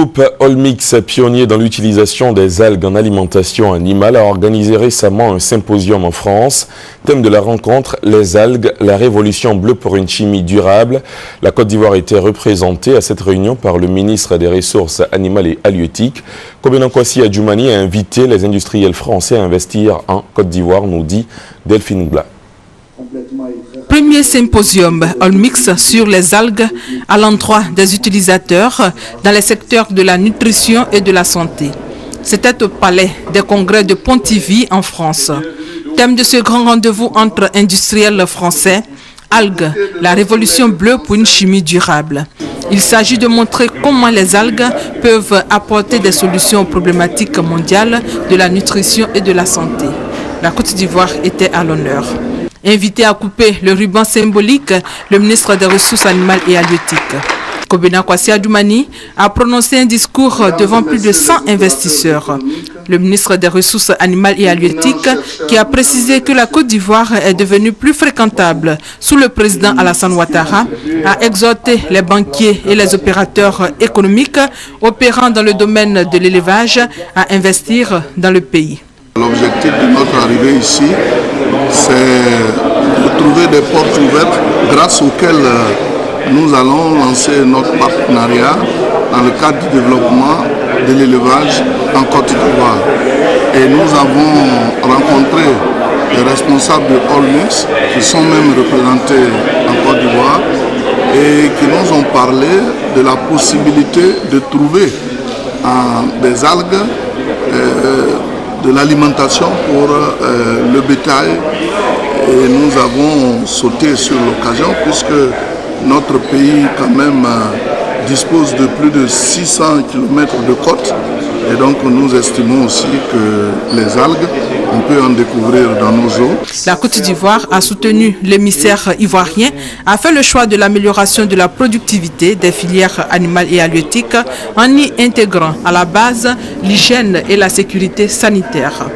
groupe Olmix, pionnier dans l'utilisation des algues en alimentation animale, a organisé récemment un symposium en France. Thème de la rencontre, les algues, la révolution bleue pour une chimie durable. La Côte d'Ivoire était représentée à cette réunion par le ministre des Ressources animales et halieutiques. Kobena Kwasi Adjoumani a invité les industriels français à investir en Côte d'Ivoire, nous dit Delphine Bla. Premier symposium Olmix sur les algues à l'endroit des utilisateurs dans les secteurs de la nutrition et de la santé. C'était au Palais des Congrès de Pontivy en France. Thème de ce grand rendez-vous entre industriels français, algues, la révolution bleue pour une chimie durable. Il s'agit de montrer comment les algues peuvent apporter des solutions aux problématiques mondiales de la nutrition et de la santé. La Côte d'Ivoire était à l'honneur. Invité à couper le ruban symbolique, le ministre des Ressources animales et halieutiques. Kobena Kwasi Adjoumani a prononcé un discours devant plus de 100 investisseurs. Le ministre des Ressources animales et halieutiques qui a précisé que la Côte d'Ivoire est devenue plus fréquentable sous le président Alassane Ouattara, a exhorté les banquiers et les opérateurs économiques opérant dans le domaine de l'élevage à investir dans le pays. L'objectif de notre arrivée ici, c'est de trouver des portes ouvertes grâce auxquelles nous allons lancer notre partenariat dans le cadre du développement de l'élevage en Côte d'Ivoire. Et nous avons rencontré les responsables de Olmix qui sont même représentés en Côte d'Ivoire et qui nous ont parlé de la possibilité de trouver des algues de l'alimentation pour le bétail, et nous avons sauté sur l'occasion puisque notre pays quand même dispose de plus de 600 km de côte, et donc nous estimons aussi que les algues, on peut en découvrir dans nos eaux. La Côte d'Ivoire a soutenu l'émissaire ivoirien, a fait le choix de l'amélioration de la productivité des filières animales et halieutiques en y intégrant à la base l'hygiène et la sécurité sanitaire.